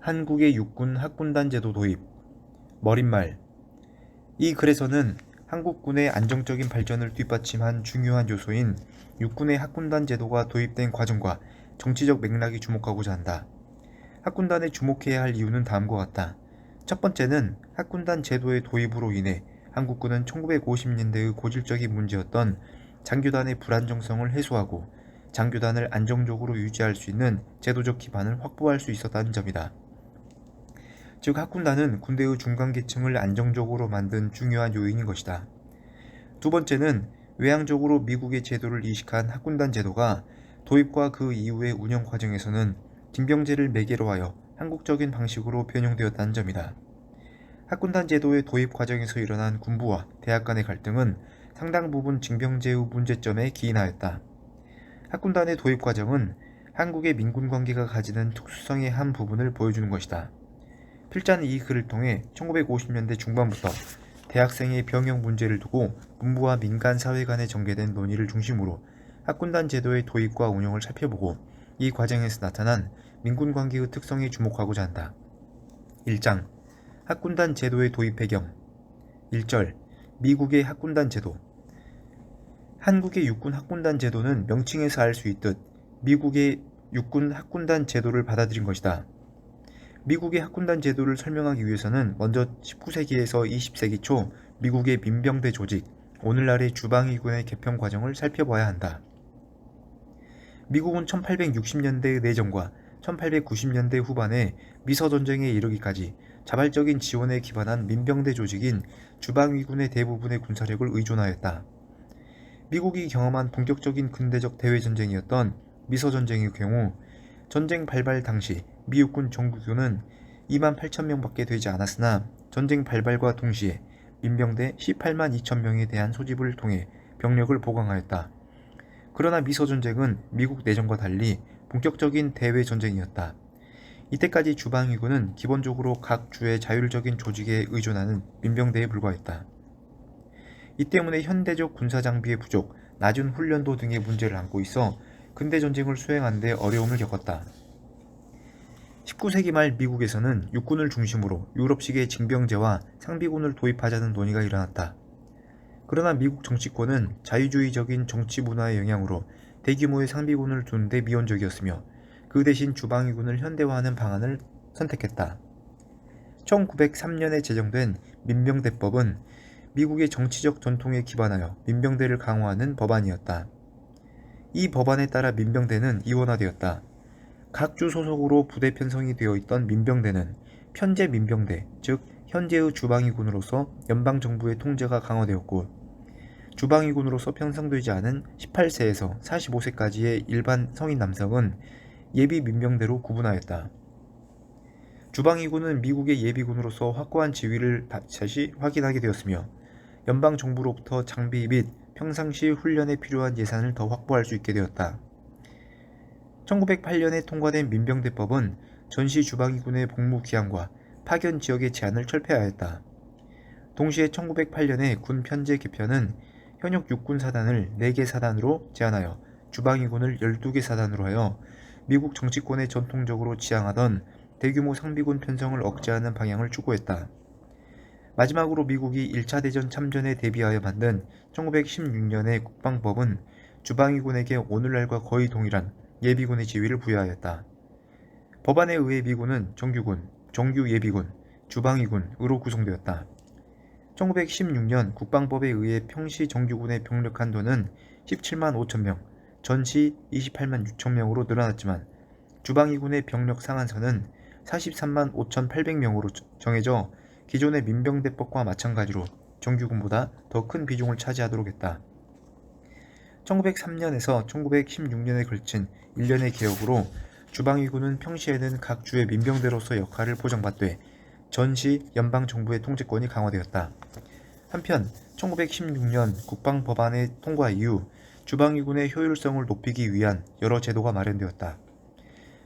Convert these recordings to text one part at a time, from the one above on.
한국의 육군 학군단 제도 도입. 머릿말. 이 글에서는 한국군의 안정적인 발전을 뒷받침한 중요한 요소인 육군의 학군단 제도가 도입된 과정과 정치적 맥락이 주목하고자 한다. 학군단에 주목해야 할 이유는 다음과 같다. 첫 번째는 학군단 제도의 도입으로 인해 한국군은 1950년대의 고질적인 문제였던 장교단의 불안정성을 해소하고 장교단을 안정적으로 유지할 수 있는 제도적 기반을 확보할 수 있었다는 점이다. 즉 학군단은 군대의 중간계층을 안정적으로 만든 중요한 요인인 것이다. 두 번째는 외향적으로 미국의 제도를 이식한 학군단 제도가 도입과 그 이후의 운영 과정에서는 징병제를 매개로 하여 한국적인 방식으로 변형되었다는 점이다. 학군단 제도의 도입 과정에서 일어난 군부와 대학 간의 갈등은 상당 부분 징병제의 문제점에 기인하였다. 학군단의 도입 과정은 한국의 민군 관계가 가지는 특수성의 한 부분을 보여주는 것이다. 필자는 이 글을 통해 1950년대 중반부터 대학생의 병역 문제를 두고 군부와 민간 사회 간에 전개된 논의를 중심으로 학군단 제도의 도입과 운영을 살펴보고 이 과정에서 나타난 민군 관계의 특성에 주목하고자 한다. 1장 학군단 제도의 도입 배경. 1절 미국의 학군단 제도. 한국의 육군 학군단 제도는 명칭에서 알 수 있듯 미국의 육군 학군단 제도를 받아들인 것이다. 미국의 학군단 제도를 설명하기 위해서는 먼저 19세기에서 20세기 초 미국의 민병대 조직, 오늘날의 주방위군의 개편 과정을 살펴봐야 한다. 미국은 1860년대의 내전과 1890년대 후반에 미서전쟁에 이르기까지 자발적인 지원에 기반한 민병대 조직인 주방위군의 대부분의 군사력을 의존하였다. 미국이 경험한 본격적인 근대적 대외전쟁이었던 미서전쟁의 경우 전쟁 발발 당시 미 육군 정규군은 28,000명밖에 되지 않았으나 전쟁 발발과 동시에 민병대 18만 2천 명에 대한 소집을 통해 병력을 보강하였다. 그러나 미서전쟁은 미국 내전과 달리 본격적인 대외전쟁이었다. 이때까지 주방위군은 기본적으로 각 주의 자율적인 조직에 의존하는 민병대에 불과했다. 이 때문에 현대적 군사장비의 부족, 낮은 훈련도 등의 문제를 안고 있어 근대전쟁을 수행하는 데 어려움을 겪었다. 19세기 말 미국에서는 육군을 중심으로 유럽식의 징병제와 상비군을 도입하자는 논의가 일어났다. 그러나 미국 정치권은 자유주의적인 정치 문화의 영향으로 대규모의 상비군을 두는 데 미온적이었으며 그 대신 주방위군을 현대화하는 방안을 선택했다. 1903년에 제정된 민병대법은 미국의 정치적 전통에 기반하여 민병대를 강화하는 법안이었다. 이 법안에 따라 민병대는 이원화되었다. 각 주 소속으로 부대 편성이 되어 있던 민병대는 편제 민병대, 즉 현재의 주방위군으로서 연방정부의 통제가 강화되었고 주방위군으로서 편성되지 않은 18세에서 45세까지의 일반 성인 남성은 예비 민병대로 구분하였다. 주방위군은 미국의 예비군으로서 확고한 지위를 다시 확인하게 되었으며 연방정부로부터 장비 및 평상시 훈련에 필요한 예산을 더 확보할 수 있게 되었다. 1908년에 통과된 민병대법은 전시 주방위군의 복무 기한과 파견 지역의 제한을 철폐하였다. 동시에 1908년에 군 편제 개편은 현역 육군 사단을 4개 사단으로 제한하여 주방위군을 12개 사단으로 하여 미국 정치권에 전통적으로 지향하던 대규모 상비군 편성을 억제하는 방향을 추구했다. 마지막으로 미국이 1차 대전 참전에 대비하여 만든 1916년의 국방법은 주방위군에게 오늘날과 거의 동일한 예비군의 지위를 부여하였다. 법안에 의해 미군은 정규군, 정규예비군, 주방위군으로 구성되었다. 1916년 국방법에 의해 평시 정규군의 병력 한도는 17만 5천 명, 전시 28만 6천 명으로 늘어났지만 주방위군의 병력 상한선은 43만 5,800명으로 정해져 기존의 민병대법과 마찬가지로 정규군보다 더 큰 비중을 차지하도록 했다. 1903년에서 1916년에 걸친 일련의 개혁으로 주방위군은 평시에는 각 주의 민병대로서 역할을 보장받되 전시 연방정부의 통제권이 강화되었다. 한편 1916년 국방법안의 통과 이후 주방위군의 효율성을 높이기 위한 여러 제도가 마련되었다.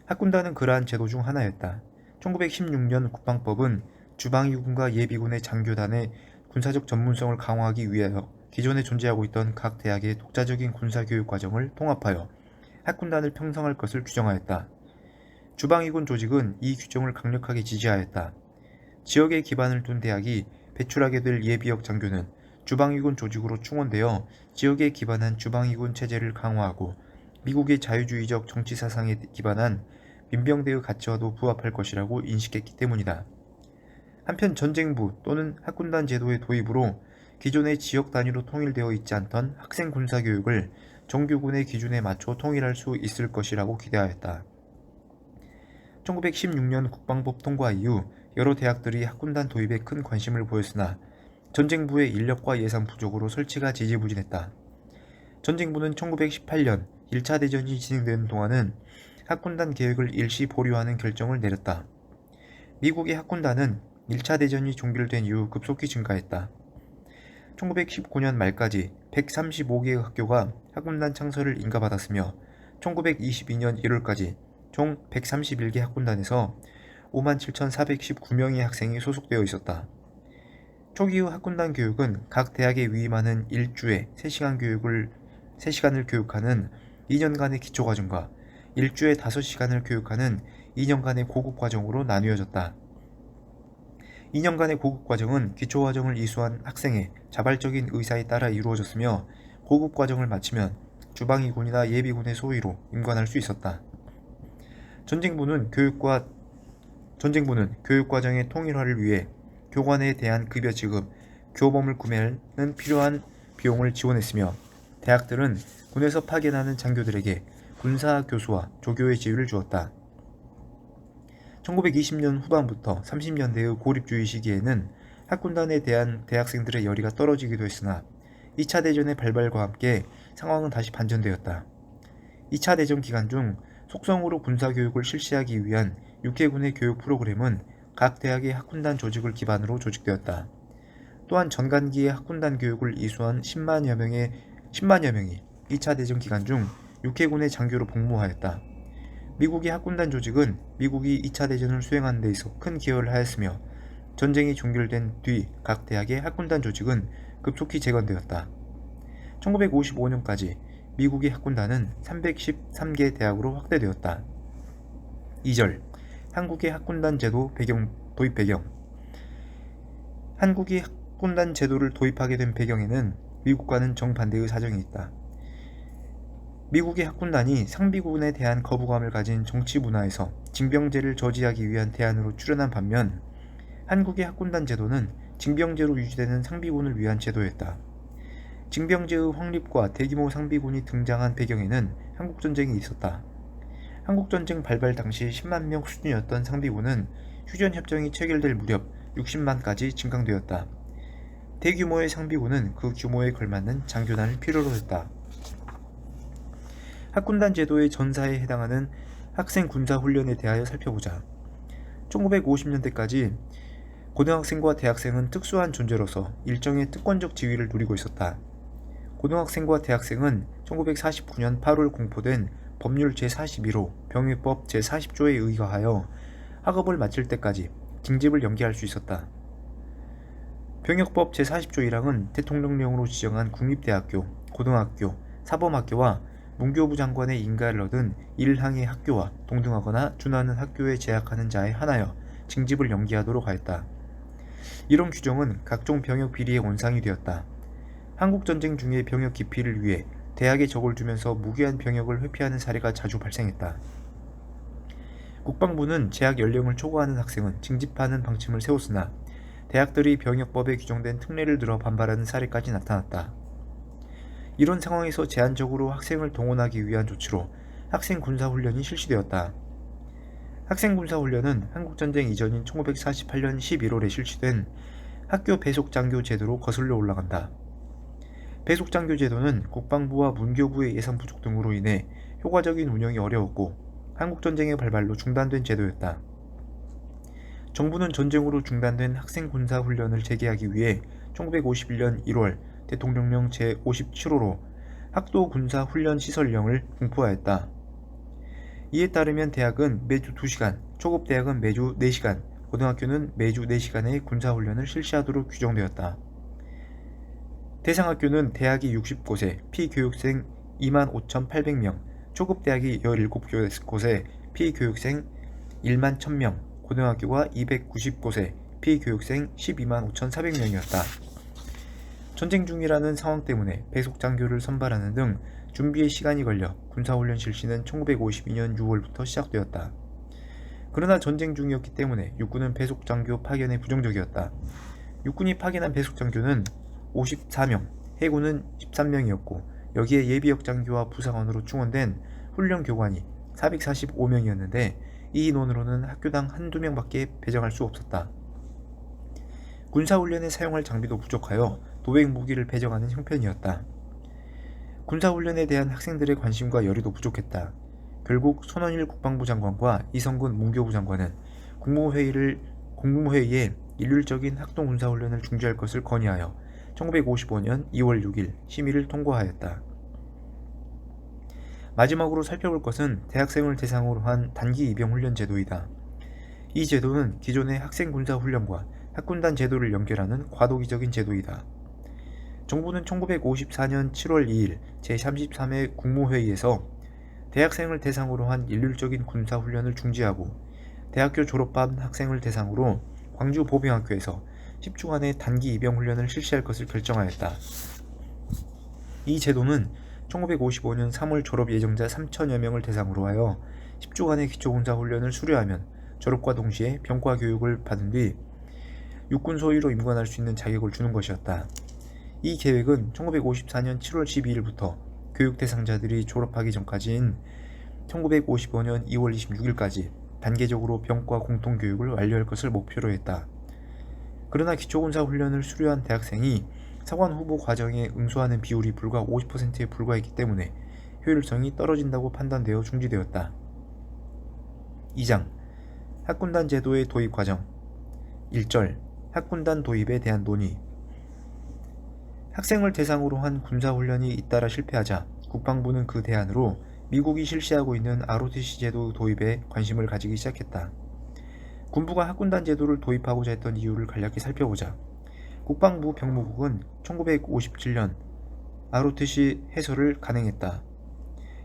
학군단은 그러한 제도 중 하나였다. 1916년 국방법은 주방위군과 예비군의 장교단의 군사적 전문성을 강화하기 위하여 기존에 존재하고 있던 각 대학의 독자적인 군사교육 과정을 통합하여 학군단을 편성할 것을 규정하였다. 주방위군 조직은 이 규정을 강력하게 지지하였다. 지역에 기반을 둔 대학이 배출하게 될 예비역 장교는 주방위군 조직으로 충원되어 지역에 기반한 주방위군 체제를 강화하고 미국의 자유주의적 정치 사상에 기반한 민병대의 가치와도 부합할 것이라고 인식했기 때문이다. 한편 전쟁부 또는 학군단 제도의 도입으로 기존의 지역 단위로 통일되어 있지 않던 학생 군사교육을 정규군의 기준에 맞춰 통일할 수 있을 것이라고 기대하였다. 1916년 국방법 통과 이후 여러 대학들이 학군단 도입에 큰 관심을 보였으나 전쟁부의 인력과 예산 부족으로 설치가 지지부진했다. 전쟁부는 1918년 1차 대전이 진행되는 동안은 학군단 계획을 일시 보류하는 결정을 내렸다. 미국의 학군단은 1차 대전이 종결된 이후 급속히 증가했다. 1919년 말까지 135개의 학교가 학군단 창설을 인가받았으며 1922년 1월까지 총 131개 학군단에서 57,419명의 학생이 소속되어 있었다. 초기 후 학군단 교육은 각 대학에 위임하는 1주에 3시간을 교육하는 2년간의 기초과정과 1주에 5시간을 교육하는 2년간의 고급과정으로 나뉘어졌다. 2년간의 고급과정은 기초과정을 이수한 학생의 자발적인 의사에 따라 이루어졌으며 고급과정을 마치면 주방위군이나 예비군의 소위로 임관할 수 있었다. 전쟁부는 교육과정의 통일화를 위해 교관에 대한 급여 지급, 교범을 구매하는 필요한 비용을 지원했으며 대학들은 군에서 파견하는 장교들에게 군사 교수와 조교의 지위를 주었다. 1920년 후반부터 30년대의 고립주의 시기에는 학군단에 대한 대학생들의 열의가 떨어지기도 했으나 2차 대전의 발발과 함께 상황은 다시 반전되었다. 2차 대전 기간 중 속성으로 군사교육을 실시하기 위한 육해군의 교육 프로그램은 각 대학의 학군단 조직을 기반으로 조직되었다. 또한 전간기의 학군단 교육을 이수한 10만여 명이 2차 대전 기간 중 육해군의 장교로 복무하였다. 미국의 학군단 조직은 미국이 2차 대전을 수행하는 데 있어 큰 기여를 하였으며 전쟁이 종결된 뒤 각 대학의 학군단 조직은 급속히 재건되었다. 1955년까지 미국의 학군단은 313개 대학으로 확대되었다. 2절 한국의 학군단 제도 도입 배경. 한국이 학군단 제도를 도입하게 된 배경에는 미국과는 정반대의 사정이 있다. 미국의 학군단이 상비군에 대한 거부감을 가진 정치 문화에서 징병제를 저지하기 위한 대안으로 출현한 반면 한국의 학군단 제도는 징병제로 유지되는 상비군을 위한 제도였다. 징병제의 확립과 대규모 상비군이 등장한 배경에는 한국전쟁이 있었다. 한국전쟁 발발 당시 10만 명 수준이었던 상비군은 휴전협정이 체결될 무렵 60만까지 증강되었다. 대규모의 상비군은 그 규모에 걸맞는 장교단을 필요로 했다. 학군단 제도의 전사에 해당하는 학생 군사 훈련에 대하여 살펴보자. 1950년대까지 고등학생과 대학생은 특수한 존재로서 일정의 특권적 지위를 누리고 있었다. 고등학생과 대학생은 1949년 8월 공포된 법률 제41호 병위법 제40조에 의거하여 학업을 마칠 때까지 징집을 연기할 수 있었다. 병역법 제40조 1항은 대통령령으로 지정한 국립대학교, 고등학교, 사범학교와 문교부 장관의 인가를 얻은 1항의 학교와 동등하거나 준하는 학교에 재학하는 자에 한하여 징집을 연기하도록 하였다. 이런 규정은 각종 병역 비리의 원상이 되었다. 한국전쟁 중의 병역 기피를 위해 대학에 적을 주면서 무기한 병역을 회피하는 사례가 자주 발생했다. 국방부는 재학 연령을 초과하는 학생은 징집하는 방침을 세웠으나 대학들이 병역법에 규정된 특례를 들어 반발하는 사례까지 나타났다. 이런 상황에서 제한적으로 학생을 동원하기 위한 조치로 학생군사훈련이 실시되었다. 학생군사훈련은 한국전쟁 이전인 1948년 11월에 실시된 학교 배속장교 제도로 거슬러 올라간다. 배속장교 제도는 국방부와 문교부의 예산 부족 등으로 인해 효과적인 운영이 어려웠고 한국전쟁의 발발로 중단된 제도였다. 정부는 전쟁으로 중단된 학생군사훈련을 재개하기 위해 1951년 1월 대통령령 제57호로 학도군사훈련시설령을 공포하였다. 이에 따르면 대학은 매주 2시간, 초급대학은 매주 4시간, 고등학교는 매주 4시간의 군사훈련을 실시하도록 규정되었다. 대상학교는 대학이 60곳에 피교육생 25,800명, 초급대학이 17곳에 피교육생 1만 1000명, 고등학교가 290곳에 피교육생 12만 5,400명이었다. 전쟁 중이라는 상황 때문에 배속 장교를 선발하는 등 준비에 시간이 걸려 군사훈련 실시는 1952년 6월부터 시작되었다. 그러나 전쟁 중이었기 때문에 육군은 배속 장교 파견에 부정적이었다. 육군이 파견한 배속 장교는 54명, 해군은 13명이었고 여기에 예비역 장교와 부사관으로 충원된 훈련 교관이 445명이었는데 이 인원으로는 학교당 한두 명밖에 배정할 수 없었다. 군사훈련에 사용할 장비도 부족하여 도액 무기를 배정하는 형편이었다. 군사훈련에 대한 학생들의 관심과 열의도 부족했다. 결국 손원일 국방부 장관과 이성근 문교부 장관은 국무회의에 일률적인 학동군사훈련을 중지할 것을 건의하여 1955년 2월 6일 심의를 통과하였다. 마지막으로 살펴볼 것은 대학생을 대상으로 한 단기 입영훈련 제도이다. 이 제도는 기존의 학생군사훈련과 학군단 제도를 연결하는 과도기적인 제도이다. 정부는 1954년 7월 2일 제33회 국무회의에서 대학생을 대상으로 한 일률적인 군사훈련을 중지하고 대학교 졸업한 학생을 대상으로 광주 보병학교에서 10주간의 단기 입영훈련을 실시할 것을 결정하였다. 이 제도는 1955년 3월 졸업 예정자 3천여 명을 대상으로 하여 10주간의 기초군사훈련을 수료하면 졸업과 동시에 병과 교육을 받은 뒤 육군 소위로 임관할 수 있는 자격을 주는 것이었다. 이 계획은 1954년 7월 12일부터 교육 대상자들이 졸업하기 전까지인 1955년 2월 26일까지 단계적으로 병과 공통교육을 완료할 것을 목표로 했다. 그러나 기초군사훈련을 수료한 대학생이 사관 후보 과정에 응수하는 비율이 불과 50%에 불과했기 때문에 효율성이 떨어진다고 판단되어 중지되었다. 2장 학군단 제도의 도입 과정 1절 학군단 도입에 대한 논의. 학생을 대상으로 한 군사훈련이 잇따라 실패하자 국방부는 그 대안으로 미국이 실시하고 있는 ROTC 제도 도입에 관심을 가지기 시작했다. 군부가 학군단 제도를 도입하고자 했던 이유를 간략히 살펴보자. 국방부 병무국은 1957년 ROTC 해설을 간행했다.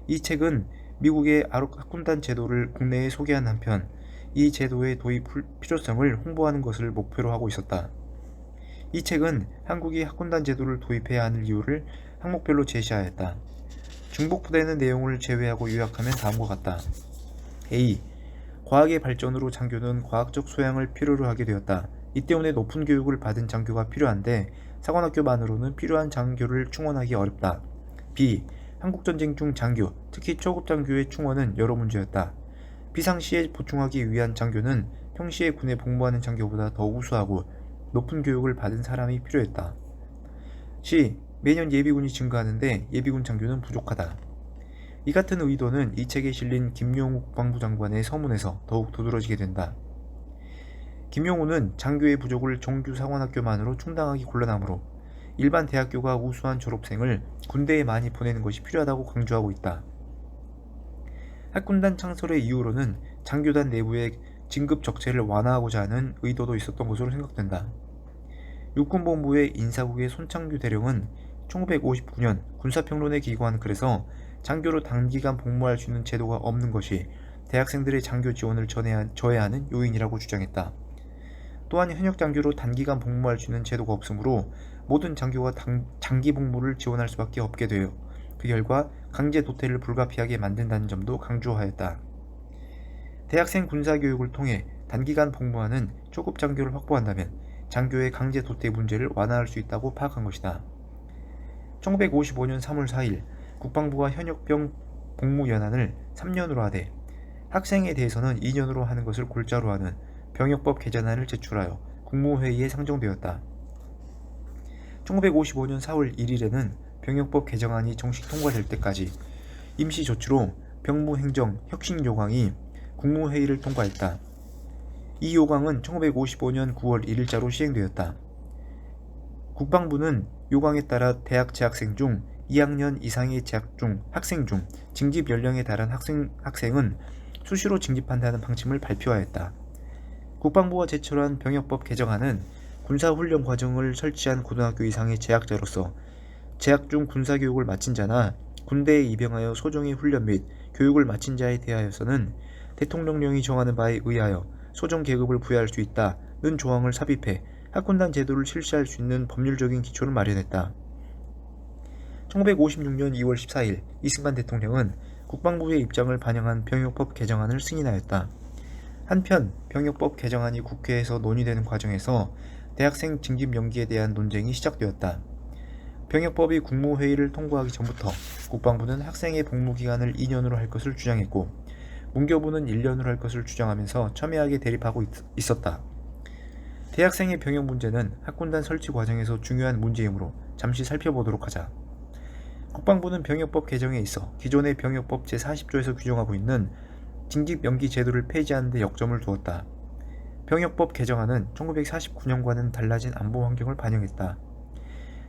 이 책은 미국의 학군단 제도를 국내에 소개한 한편 이 제도의 도입 필요성을 홍보하는 것을 목표로 하고 있었다. 이 책은 한국이 학군단 제도를 도입해야 하는 이유를 항목별로 제시하였다. 중복되는 내용을 제외하고 요약하면 다음과 같다. A. 과학의 발전으로 장교는 과학적 소양을 필요로 하게 되었다. 이 때문에 높은 교육을 받은 장교가 필요한데 사관학교만으로는 필요한 장교를 충원하기 어렵다. B. 한국전쟁 중 장교, 특히 초급 장교의 충원은 여러 문제였다. 비상시에 보충하기 위한 장교는 평시에 군에 복무하는 장교보다 더 우수하고 높은 교육을 받은 사람이 필요했다. C. 매년 예비군이 증가하는데 예비군 장교는 부족하다. 이 같은 의도는 이 책에 실린 김용우 국방부 장관의 서문에서 더욱 두드러지게 된다. 김용우는 장교의 부족을 정규 사관학교만으로 충당하기 곤란하므로 일반 대학교가 우수한 졸업생을 군대에 많이 보내는 것이 필요하다고 강조하고 있다. 학군단 창설의 이유로는 장교단 내부의 진급 적체를 완화하고자 하는 의도도 있었던 것으로 생각된다. 육군본부의 인사국의 손창규 대령은 1959년 군사평론에 기고한 글에서 장교로 단기간 복무할 수 있는 제도가 없는 것이 대학생들의 장교 지원을 저해하는 요인이라고 주장했다. 또한 현역 장교로 단기간 복무할 수 있는 제도가 없으므로 모든 장교가 장기 복무를 지원할 수밖에 없게 되어 그 결과 강제 도태를 불가피하게 만든다는 점도 강조하였다. 대학생 군사교육을 통해 단기간 복무하는 초급 장교를 확보한다면 장교의 강제 도태 문제를 완화할 수 있다고 파악한 것이다. 1955년 3월 4일 국방부가 현역병 복무연한을 3년으로 하되 학생에 대해서는 2년으로 하는 것을 골자로 하는 병역법 개정안을 제출하여 국무회의에 상정되었다. 1955년 4월 1일에는 병역법 개정안이 정식 통과될 때까지 임시조치로 병무행정 혁신요강이 국무회의를 통과했다. 이 요강은 1955년 9월 1일자로 시행되었다. 국방부는 요강에 따라 대학 재학생 중 2학년 이상의 재학 중 학생 중 징집 연령에 달한 학생은 수시로 징집한다는 방침을 발표하였다. 국방부가 제출한 병역법 개정안은 군사훈련 과정을 설치한 고등학교 이상의 재학자로서 재학 중 군사교육을 마친 자나 군대에 입영하여 소정의 훈련 및 교육을 마친 자에 대하여서는 대통령령이 정하는 바에 의하여 소정 계급을 부여할 수 있다는 조항을 삽입해 학군단 제도를 실시할 수 있는 법률적인 기초를 마련했다. 1956년 2월 14일 이승만 대통령은 국방부의 입장을 반영한 병역법 개정안을 승인하였다. 한편 병역법 개정안이 국회에서 논의되는 과정에서 대학생 징집 연기에 대한 논쟁이 시작되었다. 병역법이 국무회의를 통과하기 전부터 국방부는 학생의 복무기간을 2년으로 할 것을 주장했고 문교부는 1년으로 할 것을 주장하면서 첨예하게 대립하고 있었다. 대학생의 병역 문제는 학군단 설치 과정에서 중요한 문제이므로 잠시 살펴보도록 하자. 국방부는 병역법 개정에 있어 기존의 병역법 제40조에서 규정하고 있는 징집 연기 제도를 폐지하는 데 역점을 두었다. 병역법 개정안은 1949년과는 달라진 안보 환경을 반영했다.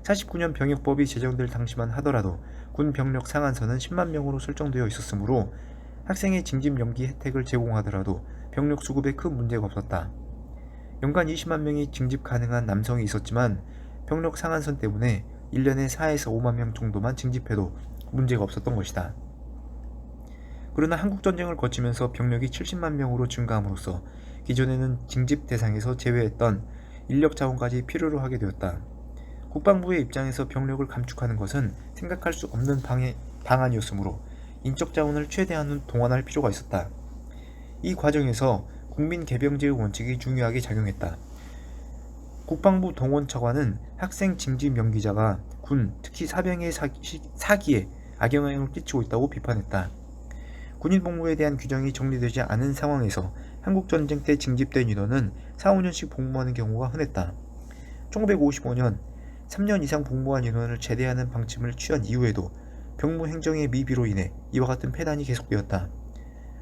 49년 병역법이 제정될 당시만 하더라도 군 병력 상한선은 10만 명으로 설정되어 있었으므로 학생의 징집 연기 혜택을 제공하더라도 병력 수급에 큰 문제가 없었다. 연간 20만 명이 징집 가능한 남성이 있었지만 병력 상한선 때문에 1년에 4에서 5만 명 정도만 징집해도 문제가 없었던 것이다. 그러나 한국전쟁을 거치면서 병력이 70만 명으로 증가함으로써 기존에는 징집 대상에서 제외했던 인력 자원까지 필요로 하게 되었다. 국방부의 입장에서 병력을 감축하는 것은 생각할 수 없는 방안이었으므로 인적 자원을 최대한 동원할 필요가 있었다. 이 과정에서 국민개병제의 원칙이 중요하게 작용했다. 국방부 동원처관은 학생 징집 연기자가 군, 특히 사병의 사기에 악영향을 끼치고 있다고 비판했다. 군인 복무에 대한 규정이 정리되지 않은 상황에서 한국전쟁 때 징집된 인원은 4, 5년씩 복무하는 경우가 흔했다. 1955년 3년 이상 복무한 인원을 제대하는 방침을 취한 이후에도 병무 행정의 미비로 인해 이와 같은 폐단이 계속되었다.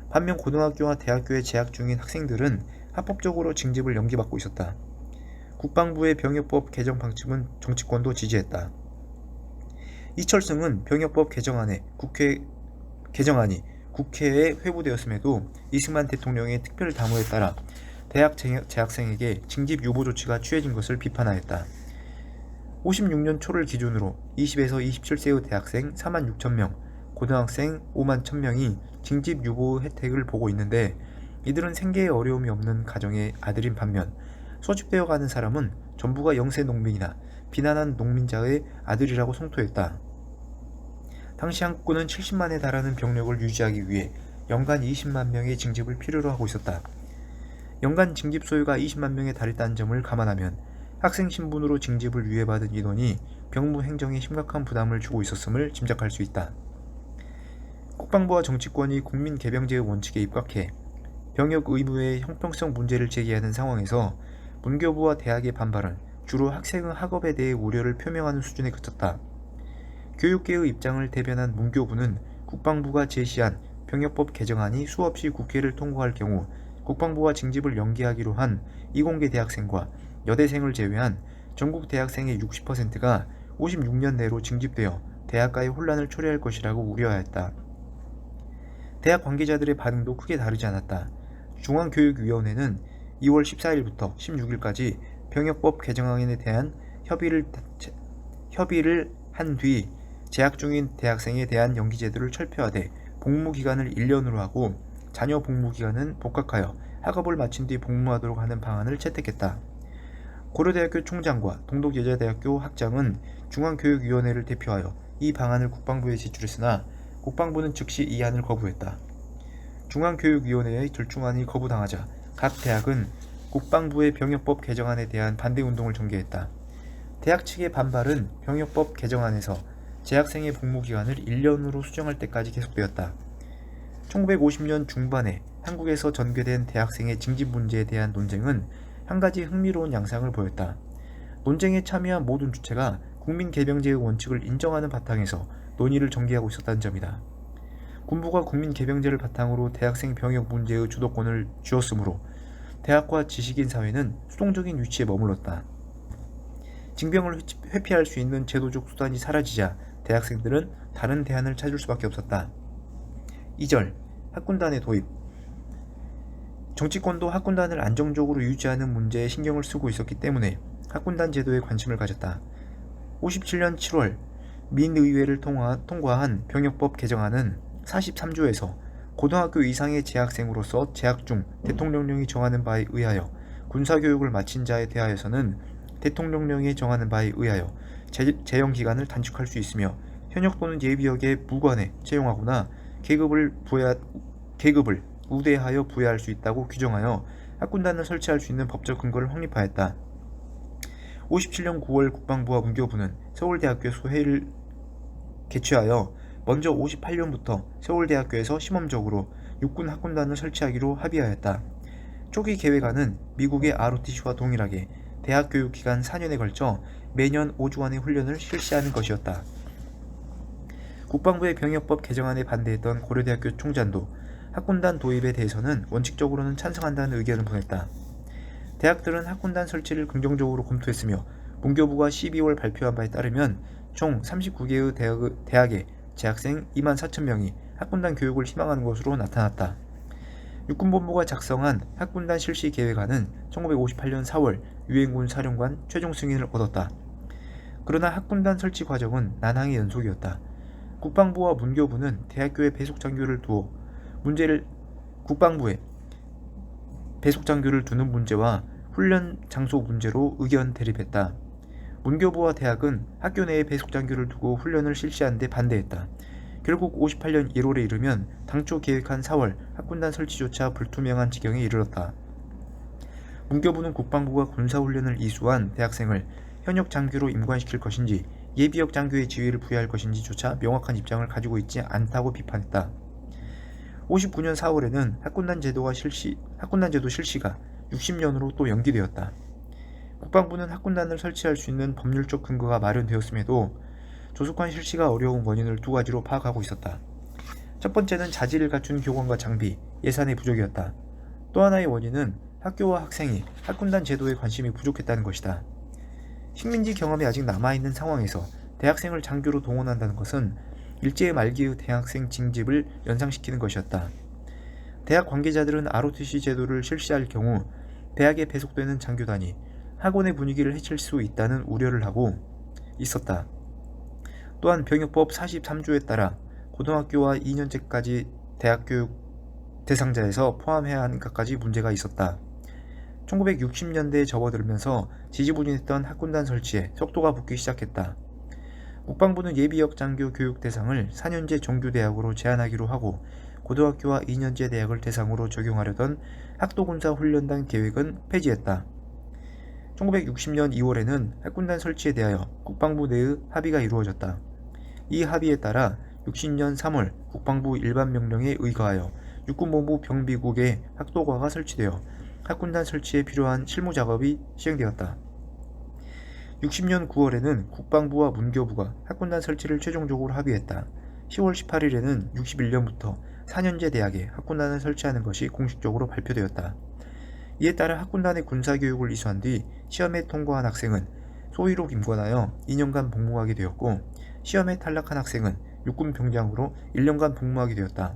반면 고등학교와 대학교에 재학 중인 학생들은 합법적으로 징집을 연기받고 있었다. 국방부의 병역법 개정 방침은 정치권도 지지했다. 이철승은 병역법 개정안이 국회에 회부되었음에도 이승만 대통령의 특별 담화에 따라 대학 재학생에게 징집 유보 조치가 취해진 것을 비판하였다. 56년 초를 기준으로 20에서 27세의 대학생 4만 6천 명, 고등학생 5만 1천 명이 징집 유보 혜택을 보고 있는데 이들은 생계에 어려움이 없는 가정의 아들인 반면 소집되어 가는 사람은 전부가 영세 농민이나 비난한 농민자의 아들이라고 성토했다. 당시 한국군은 70만에 달하는 병력을 유지하기 위해 연간 20만 명의 징집을 필요로 하고 있었다. 연간 징집 소요가 20만 명에 달했다는 점을 감안하면 학생 신분으로 징집을 유예받은 인원이 병무 행정에 심각한 부담을 주고 있었음을 짐작할 수 있다. 국방부와 정치권이 국민개병제의 원칙에 입각해 병역 의무의 형평성 문제를 제기하는 상황에서 문교부와 대학의 반발은 주로 학생의 학업에 대해 우려를 표명하는 수준에 그쳤다. 교육계의 입장을 대변한 문교부는 국방부가 제시한 병역법 개정안이 수없이 국회를 통과할 경우 국방부와 징집을 연기하기로 한 이공계 대학생과 여대생을 제외한 전국 대학생의 60%가 56년 내로 징집되어 대학가의 혼란을 초래할 것이라고 우려하였다. 대학 관계자들의 반응도 크게 다르지 않았다. 중앙교육위원회는 2월 14일부터 16일까지 병역법 개정안에 대한 협의를 한 뒤 재학 중인 대학생에 대한 연기제도를 철폐하되 복무기간을 1년으로 하고 자녀 복무기간은 복학하여 학업을 마친 뒤 복무하도록 하는 방안을 채택했다. 고려대학교 총장과 동독여자대학교 학장은 중앙교육위원회를 대표하여 이 방안을 국방부에 제출했으나 국방부는 즉시 이 안을 거부했다. 중앙교육위원회의 절충안이 거부당하자 각 대학은 국방부의 병역법 개정안에 대한 반대운동을 전개했다. 대학 측의 반발은 병역법 개정안에서 재학생의 복무기간을 1년으로 수정할 때까지 계속되었다. 1950년 중반에 한국에서 전개된 대학생의 징집 문제에 대한 논쟁은 한 가지 흥미로운 양상을 보였다. 논쟁에 참여한 모든 주체가 국민개병제의 원칙을 인정하는 바탕에서 논의를 전개하고 있었다는 점이다. 군부가 국민개병제를 바탕으로 대학생 병역 문제의 주도권을 쥐었으므로 대학과 지식인 사회는 수동적인 위치에 머물렀다. 징병을 회피할 수 있는 제도적 수단이 사라지자 대학생들은 다른 대안을 찾을 수밖에 없었다. 2절 학군단의 도입. 정치권도 학군단을 안정적으로 유지하는 문제에 신경을 쓰고 있었기 때문에 학군단 제도에 관심을 가졌다. 57년 7월 민의회를 통과한 병역법 개정안은 43조에서 고등학교 이상의 재학생으로서 재학 중 대통령령이 정하는 바에 의하여 군사교육을 마친 자에 대하여서는 대통령령이 정하는 바에 의하여 재형기간을 단축할 수 있으며 현역 또는 예비역에 무관해 채용하거나 계급을 우대하여 부여할 수 있다고 규정하여 학군단을 설치할 수 있는 법적 근거를 확립하였다. 57년 9월 국방부와 문교부는 서울대학교 소회를 개최하여 먼저 58년부터 서울대학교에서 시범적으로 육군 학군단을 설치하기로 합의하였다. 초기 계획안은 미국의 ROTC와 동일하게 대학 교육 기간 4년에 걸쳐 매년 5주간의 훈련을 실시하는 것이었다. 국방부의 병역법 개정안에 반대했던 고려대학교 총장도 학군단 도입에 대해서는 원칙적으로는 찬성한다는 의견을 보냈다. 대학들은 학군단 설치를 긍정적으로 검토했으며 문교부가 12월 발표한 바에 따르면 총 39개의 대학의 재학생 24,000명이 학군단 교육을 희망하는 것으로 나타났다. 육군본부가 작성한 학군단 실시 계획안은 1958년 4월 유엔군 사령관 최종 승인을 얻었다. 그러나 학군단 설치 과정은 난항의 연속이었다. 국방부와 문교부는 대학교에 배속 장교를 두어 국방부에 배속 장교를 두는 문제와 훈련 장소 문제로 의견 대립했다. 문교부와 대학은 학교 내에 배속 장교를 두고 훈련을 실시하는 데 반대했다. 결국 58년 1월에 이르면 당초 계획한 4월 학군단 설치조차 불투명한 지경에 이르렀다. 문교부는 국방부가 군사훈련을 이수한 대학생을 현역 장교로 임관시킬 것인지 예비역 장교의 지위를 부여할 것인지조차 명확한 입장을 가지고 있지 않다고 비판했다. 59년 4월에는 학군단 제도 실시가 60년으로 또 연기되었다. 국방부는 학군단을 설치할 수 있는 법률적 근거가 마련되었음에도 조속한 실시가 어려운 원인을 두 가지로 파악하고 있었다. 첫 번째는 자질을 갖춘 교관과 장비, 예산의 부족이었다. 또 하나의 원인은 학교와 학생이 학군단 제도에 관심이 부족했다는 것이다. 식민지 경험이 아직 남아있는 상황에서 대학생을 장교로 동원한다는 것은 일제 말기의 대학생 징집을 연상시키는 것이었다. 대학 관계자들은 ROTC 제도를 실시할 경우 대학에 배속되는 장교단이 학원의 분위기를 해칠 수 있다는 우려를 하고 있었다. 또한 병역법 43조에 따라 고등학교와 2년제까지 대학교육 대상자에서 포함해야 하는 것까지 문제가 있었다. 1960년대에 접어들면서 지지부진했던 학군단 설치에 속도가 붙기 시작했다. 국방부는 예비역 장교 교육 대상을 4년제 정규대학으로 제한하기로 하고 고등학교와 2년제 대학을 대상으로 적용하려던 학도군사훈련단 계획은 폐지했다. 1960년 2월에는 학군단 설치에 대하여 국방부 내의 합의가 이루어졌다. 이 합의에 따라 60년 3월 국방부 일반명령에 의거하여 육군본부 병비국에 학도과가 설치되어 학군단 설치에 필요한 실무작업이 시행되었다. 60년 9월에는 국방부와 문교부가 학군단 설치를 최종적으로 합의했다. 10월 18일에는 61년부터 4년제 대학에 학군단을 설치하는 것이 공식적으로 발표되었다. 이에 따라 학군단의 군사교육을 이수한 뒤 시험에 통과한 학생은 소위로 임관하여 2년간 복무하게 되었고 시험에 탈락한 학생은 육군병장으로 1년간 복무하게 되었다.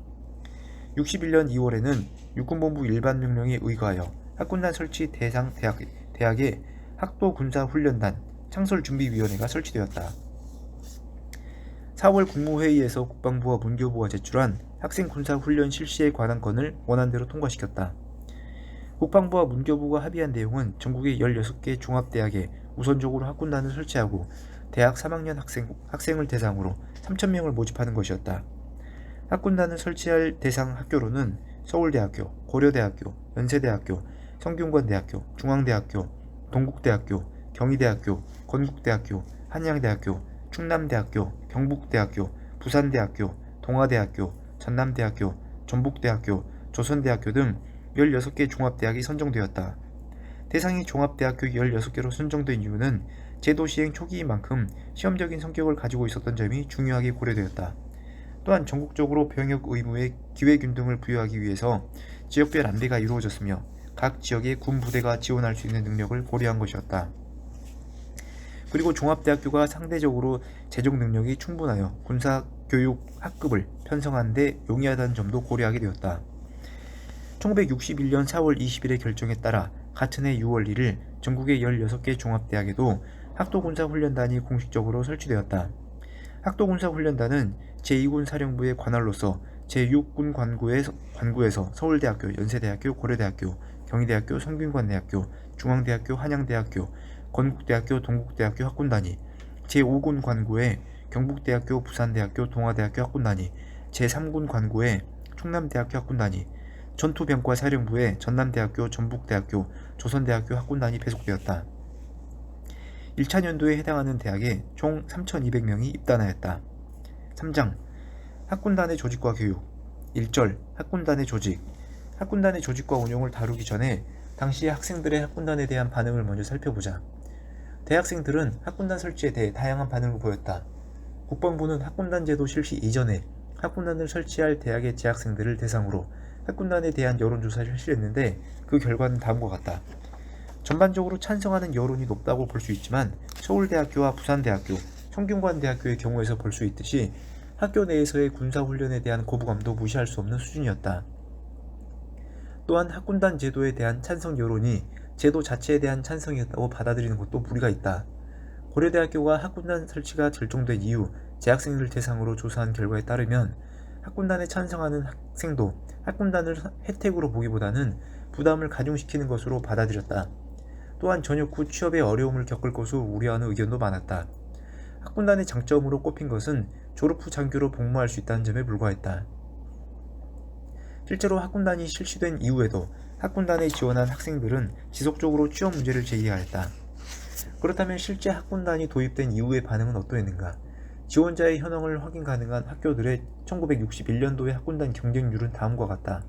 61년 2월에는 육군본부 일반명령에 의거하여 학군단 설치 대상 대학에 학도군사훈련단 창설준비위원회가 설치되었다. 4월 국무회의에서 국방부와 문교부가 제출한 학생군사훈련 실시에 관한 건을 원안대로 통과시켰다. 국방부와 문교부가 합의한 내용은 전국의 16개 종합대학에 우선적으로 학군단을 설치하고 대학 3학년 학생을 대상으로 3,000명을 모집하는 것이었다. 학군단을 설치할 대상 학교로는 서울대학교, 고려대학교, 연세대학교, 성균관대학교, 중앙대학교, 동국대학교, 경희대학교, 건국대학교, 한양대학교, 충남대학교, 경북대학교, 부산대학교, 동아대학교, 전남대학교, 전북대학교, 조선대학교 등 16개 종합대학이 선정되었다. 대상이 종합대학교 16개로 선정된 이유는 제도 시행 초기인 만큼 시험적인 성격을 가지고 있었던 점이 중요하게 고려되었다. 또한 전국적으로 병역 의무의 기회균등을 부여하기 위해서 지역별 안배가 이루어졌으며 각 지역의 군 부대가 지원할 수 있는 능력을 고려한 것이었다. 그리고 종합대학교가 상대적으로 재정 능력이 충분하여 군사교육 학급을 편성하는 데 용이하다는 점도 고려하게 되었다. 1961년 4월 20일의 결정에 따라 같은 해 6월 1일 전국의 16개 종합대학에도 학도군사훈련단이 공식적으로 설치되었다. 학도군사훈련단은 제2군 사령부의 관할로서 제6군 관구에서 서울대학교, 연세대학교, 고려대학교, 경희대학교, 성균관대학교, 중앙대학교, 한양대학교, 건국대학교, 동국대학교 학군단위, 제5군 관구에 경북대학교, 부산대학교, 동아대학교 학군단위, 제3군 관구에 충남대학교 학군단위, 전투병과 사령부에 전남대학교, 전북대학교, 조선대학교 학군단이 배속되었다. 1차 년도에 해당하는 대학에 총 3,200명이 입단하였다. 3장 학군단의 조직과 교육 1절 학군단의 조직 학군단의 조직과 운영을 다루기 전에 당시 학생들의 학군단에 대한 반응을 먼저 살펴보자. 대학생들은 학군단 설치에 대해 다양한 반응을 보였다. 국방부는 학군단 제도 실시 이전에 학군단을 설치할 대학의 재학생들을 대상으로 학군단에 대한 여론조사를 실시했는데 그 결과는 다음과 같다. 전반적으로 찬성하는 여론이 높다고 볼 수 있지만 서울대학교와 부산대학교, 성균관대학교의 경우에서 볼 수 있듯이 학교 내에서의 군사훈련에 대한 거부감도 무시할 수 없는 수준이었다. 또한 학군단 제도에 대한 찬성 여론이 제도 자체에 대한 찬성이었다고 받아들이는 것도 무리가 있다. 고려대학교가 학군단 설치가 결정된 이후 재학생을 대상으로 조사한 결과에 따르면 학군단에 찬성하는 학생도 학군단을 혜택으로 보기보다는 부담을 가중시키는 것으로 받아들였다. 또한 전역 후 취업에 어려움을 겪을 것으로 우려하는 의견도 많았다. 학군단의 장점으로 꼽힌 것은 졸업 후 장교로 복무할 수 있다는 점에 불과했다. 실제로 학군단이 실시된 이후에도 학군단에 지원한 학생들은 지속적으로 취업 문제를 제기하였다. 그렇다면 실제 학군단이 도입된 이후의 반응은 어떠했는가? 지원자의 현황을 확인 가능한 학교들의 1961년도의 학군단 경쟁률은 다음과 같다.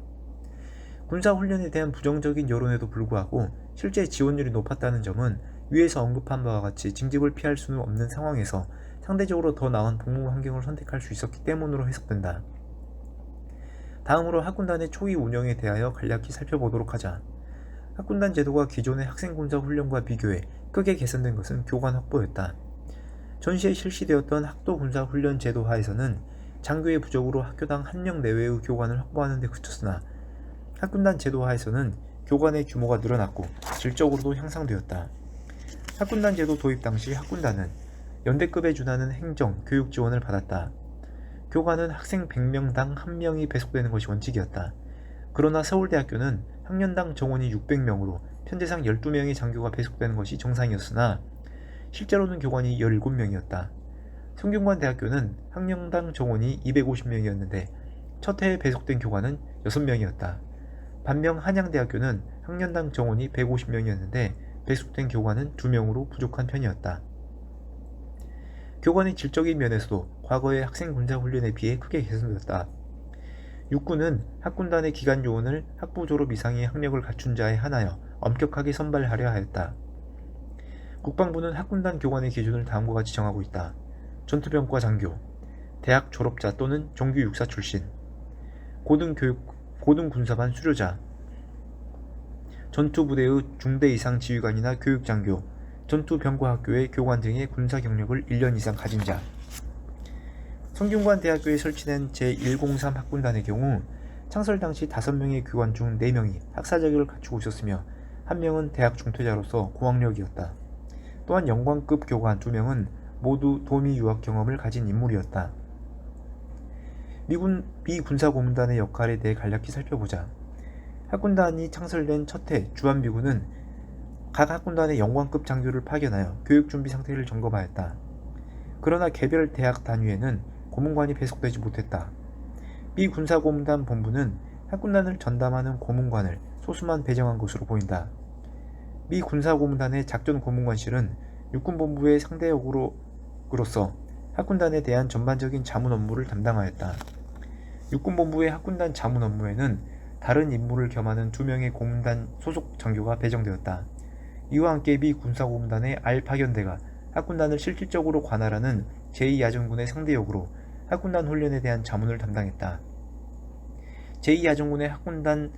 군사훈련에 대한 부정적인 여론에도 불구하고 실제 지원율이 높았다는 점은 위에서 언급한 바와 같이 징집을 피할 수는 없는 상황에서 상대적으로 더 나은 복무 환경을 선택할 수 있었기 때문으로 해석된다. 다음으로 학군단의 초기 운영에 대하여 간략히 살펴보도록 하자. 학군단 제도가 기존의 학생군사훈련과 비교해 크게 개선된 것은 교관 확보였다. 전시에 실시되었던 학도군사훈련 제도 하에서는 장교의 부족으로 학교당 1명 내외의 교관을 확보하는 데 그쳤으나 학군단 제도 하에서는 교관의 규모가 늘어났고 질적으로도 향상되었다. 학군단 제도 도입 당시 학군단은 연대급에 준하는 행정, 교육 지원을 받았다. 교관은 학생 100명당 1명이 배속되는 것이 원칙이었다. 그러나 서울대학교는 학년당 정원이 600명으로 현재상 12명의 장교가 배속되는 것이 정상이었으나 실제로는 교관이 17명이었다. 성균관대학교는 학년당 정원이 250명이었는데 첫 해에 배속된 교관은 6명이었다. 반면 한양대학교는 학년당 정원이 150명이었는데 배속된 교관은 2명으로 부족한 편이었다. 교관의 질적인 면에서도 과거의 학생군사훈련에 비해 크게 개선되었다. 육군은 학군단의 기간 요원을 학부 졸업 이상의 학력을 갖춘 자에 한하여 엄격하게 선발하려 하였다. 국방부는 학군단 교관의 기준을 다음과 같이 정하고 있다. 전투병과 장교, 대학 졸업자 또는 정규 육사 출신, 고등군사반 수료자, 전투부대의 중대 이상 지휘관이나 교육장교, 전투병과학교의 교관 등의 군사 경력을 1년 이상 가진 자. 성균관대학교에 설치된 제103 학군단의 경우 창설 당시 5명의 교관 중 4명이 학사 자격을 갖추고 있었으며 1명은 대학 중퇴자로서 고학력이었다. 또한 영광급 교관 2명은 모두 도미 유학 경험을 가진 인물이었다. 미 군사고문단의 역할에 대해 간략히 살펴보자. 학군단이 창설된 첫 해 주한미군은 각 학군단의 영광급 장교를 파견하여 교육준비 상태를 점검하였다. 그러나 개별 대학 단위에는 고문관이 배속되지 못했다. 미 군사고문단 본부는 학군단을 전담하는 고문관을 소수만 배정한 것으로 보인다. 미 군사고문단의 작전고문관실은 육군본부의 상대역으로서 학군단에 대한 전반적인 자문 업무를 담당하였다. 육군본부의 학군단 자문 업무에는 다른 임무를 겸하는 2명의 고문단 소속 장교가 배정되었다. 이와 함께 미 군사고문단의 파견대가 학군단을 실질적으로 관할하는 제2야전군의 상대역으로 학군단 훈련에 대한 자문을 담당했다. 제2야전군의 학군단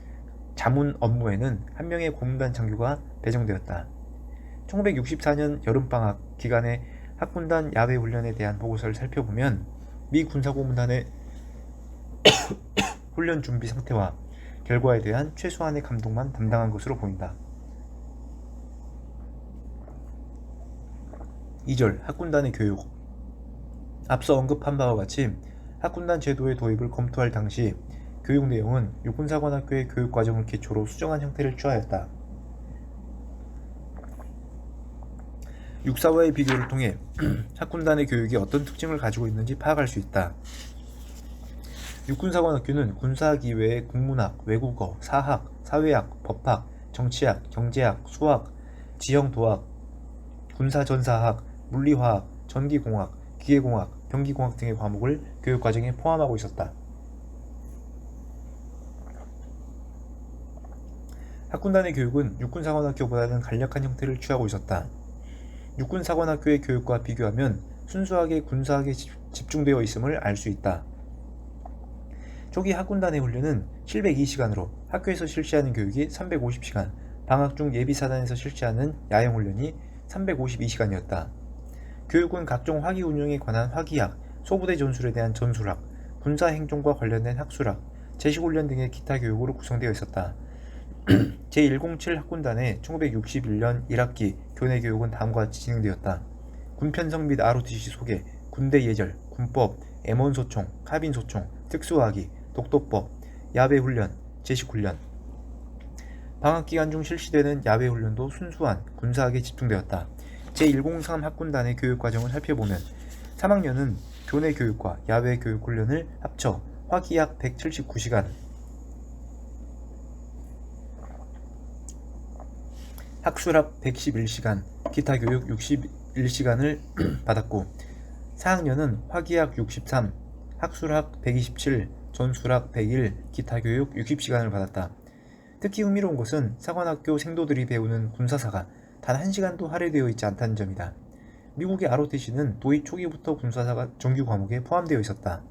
자문 업무에는 1명의 고문단 장교가 배정되었다. 1964년 여름방학 기간에 학군단 야외 훈련에 대한 보고서를 살펴보면 미 군사고문단의 훈련 준비 상태와 결과에 대한 최소한의 감독만 담당한 것으로 보인다. 2절 학군단의 교육. 앞서 언급한 바와 같이 학군단 제도의 도입을 검토할 당시 교육 내용은 육군사관학교의 교육과정을 기초로 수정한 형태를 취하였다. 육사와의 비교를 통해 학군단의 교육이 어떤 특징을 가지고 있는지 파악할 수 있다. 육군사관학교는 군사학 이외에 국문학, 외국어, 사학, 사회학, 법학, 정치학, 경제학, 수학, 지형도학, 군사전사학, 물리화학, 전기공학, 기계공학, 병기공학 등의 과목을 교육과정에 포함하고 있었다. 학군단의 교육은 육군사관학교보다는 간략한 형태를 취하고 있었다. 육군사관학교의 교육과 비교하면 순수하게 군사학에 집중되어 있음을 알 수 있다. 초기 학군단의 훈련은 702시간으로 학교에서 실시하는 교육이 350시간, 방학 중 예비사단에서 실시하는 야영훈련이 352시간이었다. 교육은 각종 화기 운용에 관한 화기학, 소부대 전술에 대한 전술학, 군사행정과 관련된 학술학, 제식훈련 등의 기타 교육으로 구성되어 있었다. 제107 학군단의 1961년 1학기 교내 교육은 다음과 같이 진행되었다. 군편성 및 ROTC 소개, 군대 예절, 군법, M1 소총, 카빈 소총, 특수화기, 독도법, 야외훈련, 제식훈련. 방학기간 중 실시되는 야외훈련도 순수한 군사학에 집중되었다. 제103 학군단의 교육과정을 살펴보면 3학년은 교내 교육과 야외 교육 훈련을 합쳐 화기약 179시간, 학술학 111시간, 기타 교육 61시간을 받았고 4학년은 화기학 63, 학술학 127, 전술학 101, 기타 교육 60시간을 받았다. 특히 흥미로운 것은 사관학교 생도들이 배우는 군사사가 단 1시간도 할애되어 있지 않다는 점이다. 미국의 ROTC는 도입 초기부터 군사사가 정규 과목에 포함되어 있었다.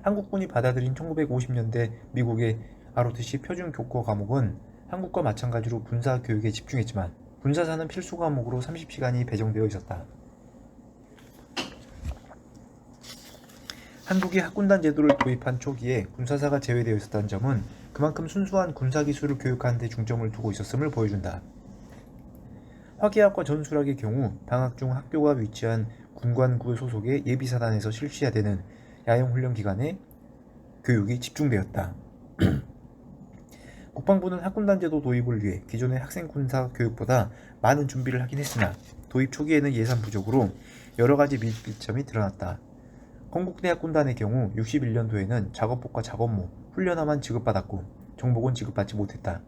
한국군이 받아들인 1950년대 미국의 ROTC 표준 교과 과목은 한국과 마찬가지로 군사 교육에 집중했지만 군사사는 필수 과목으로 30시간이 배정되어 있었다. 한국이 학군단 제도를 도입한 초기에 군사사가 제외되어 있었다는 점은 그만큼 순수한 군사기술을 교육하는 데 중점을 두고 있었음을 보여준다. 화기학과 전술학의 경우 방학 중 학교가 위치한 군관구 소속의 예비사단에서 실시해야 되는 야영훈련 기간에 교육이 집중되었다. 국방부는 학군단 제도 도입을 위해 기존의 학생군사 교육보다 많은 준비를 하긴 했으나 도입 초기에는 예산 부족으로 여러가지 미비점이 드러났다. 건국대 학군단의 경우 61년도에는 작업복과 작업모, 훈련화만 지급받았고 정복은 지급받지 못했다.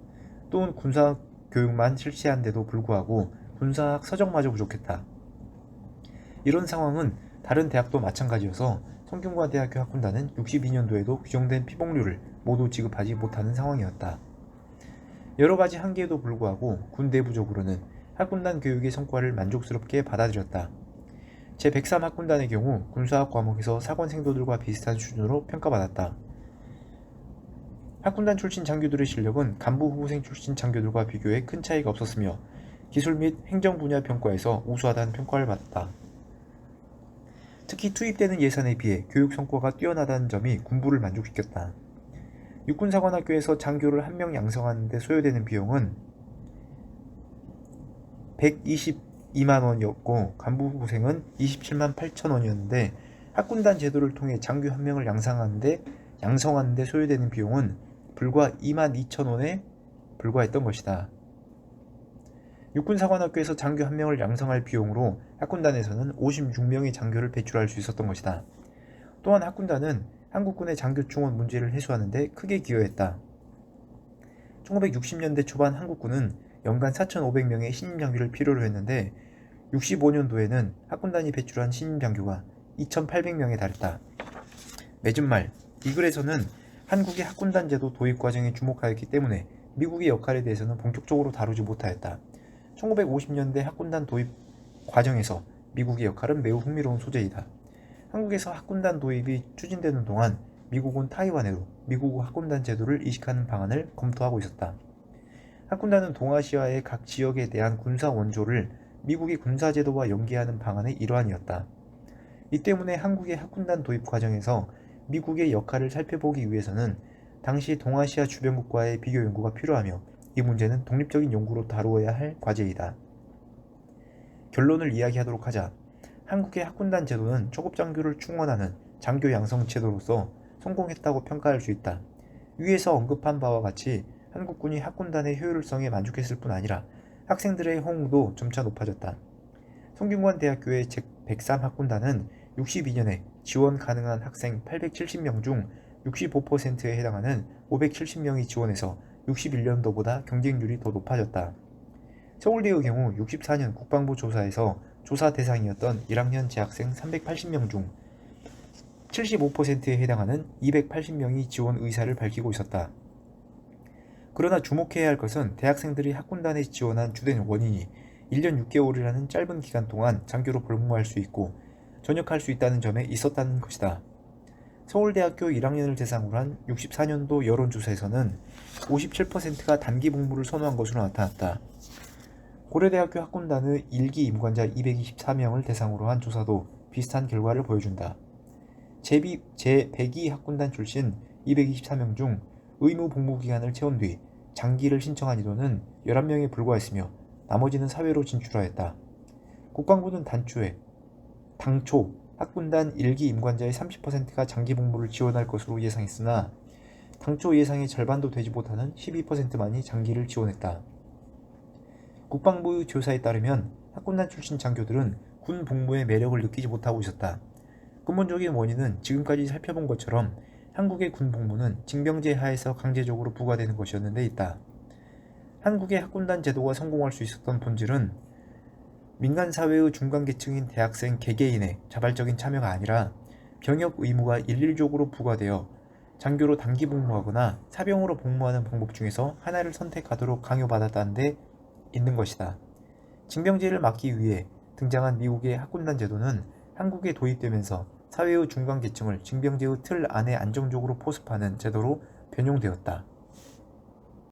또한 군사 교육만 실시한데도 불구하고 군사학 서적마저 부족했다. 이런 상황은 다른 대학도 마찬가지여서 성균관대학교 학군단은 62년도에도 규정된 피복료를 모두 지급하지 못하는 상황이었다. 여러가지 한계에도 불구하고 군 내부적으로는 학군단 교육의 성과를 만족스럽게 받아들였다. 제103 학군단의 경우 군사학 과목에서 사관생도들과 비슷한 수준으로 평가받았다. 학군단 출신 장교들의 실력은 간부 후보생 출신 장교들과 비교해 큰 차이가 없었으며 기술 및 행정 분야 평가에서 우수하다는 평가를 받았다. 특히 투입되는 예산에 비해 교육 성과가 뛰어나다는 점이 군부를 만족시켰다. 육군사관학교에서 장교를 한 명 양성하는 데 소요되는 비용은 122만원이었고 간부 후보생은 27만 8천원이었는데 학군단 제도를 통해 장교 한 명을 양성하는 데 소요되는 비용은 불과 2만 2천원에 불과했던 것이다. 육군사관학교에서 장교 한 명을 양성할 비용으로 학군단에서는 56명의 장교를 배출할 수 있었던 것이다. 또한 학군단은 한국군의 장교 충원 문제를 해소하는 데 크게 기여했다. 1960년대 초반 한국군은 연간 4,500명의 신임 장교를 필요로 했는데 65년도에는 학군단이 배출한 신임 장교가 2,800명에 달했다. 맺은 말, 이 글에서는 한국의 학군단 제도 도입 과정에 주목하였기 때문에 미국의 역할에 대해서는 본격적으로 다루지 못하였다. 1950년대 학군단 도입 과정에서 미국의 역할은 매우 흥미로운 소재이다. 한국에서 학군단 도입이 추진되는 동안 미국은 타이완으로 미국 학군단 제도를 이식하는 방안을 검토하고 있었다. 학군단은 동아시아의 각 지역에 대한 군사 원조를 미국의 군사제도와 연계하는 방안의 일환이었다. 이 때문에 한국의 학군단 도입 과정에서 미국의 역할을 살펴보기 위해서는 당시 동아시아 주변국과의 비교 연구가 필요하며 이 문제는 독립적인 연구로 다루어야 할 과제이다. 결론을 이야기하도록 하자. 한국의 학군단 제도는 초급 장교를 충원하는 장교 양성 제도로서 성공했다고 평가할 수 있다. 위에서 언급한 바와 같이 한국군이 학군단의 효율성에 만족했을 뿐 아니라 학생들의 호응도 점차 높아졌다. 성균관 대학교의 제103 학군단은 62년에 지원 가능한 학생 870명 중 65%에 해당하는 570명이 지원해서 61년도보다 경쟁률이 더 높아졌다. 서울대의 경우 64년 국방부 조사에서 조사 대상이었던 1학년 재학생 380명 중 75%에 해당하는 280명이 지원 의사를 밝히고 있었다. 그러나 주목해야 할 것은 대학생들이 학군단에 지원한 주된 원인이 1년 6개월이라는 짧은 기간 동안 장교로 복무할 수 있고 전역할 수 있다는 점에 있었다는 것이다. 서울대학교 1학년을 대상으로 한 64년도 여론조사에서는 57%가 단기 복무를 선호한 것으로 나타났다. 고려대학교 학군단의 1기 임관자 224명을 대상으로 한 조사도 비슷한 결과를 보여준다. 제102 학군단 출신 224명 중 의무 복무 기간을 채운 뒤 장기를 신청한 인원은 11명에 불과했으며 나머지는 사회로 진출하였다. 국방부는 당초 학군단 1기 임관자의 30%가 장기 복무를 지원할 것으로 예상했으나 당초 예상의 절반도 되지 못하는 12%만이 장기를 지원했다. 국방부의 조사에 따르면 학군단 출신 장교들은 군 복무의 매력을 느끼지 못하고 있었다. 근본적인 원인은 지금까지 살펴본 것처럼 한국의 군 복무는 징병제 하에서 강제적으로 부과되는 것이었는데 있다. 한국의 학군단 제도가 성공할 수 있었던 본질은 민간사회의 중간계층인 대학생 개개인의 자발적인 참여가 아니라 병역 의무가 일률적으로 부과되어 장교로 단기 복무하거나 사병으로 복무하는 방법 중에서 하나를 선택하도록 강요받았다는 데 있는 것이다. 징병제를 막기 위해 등장한 미국의 학군단 제도는 한국에 도입되면서 사회의 중간계층을 징병제의 틀 안에 안정적으로 포섭하는 제도로 변용되었다.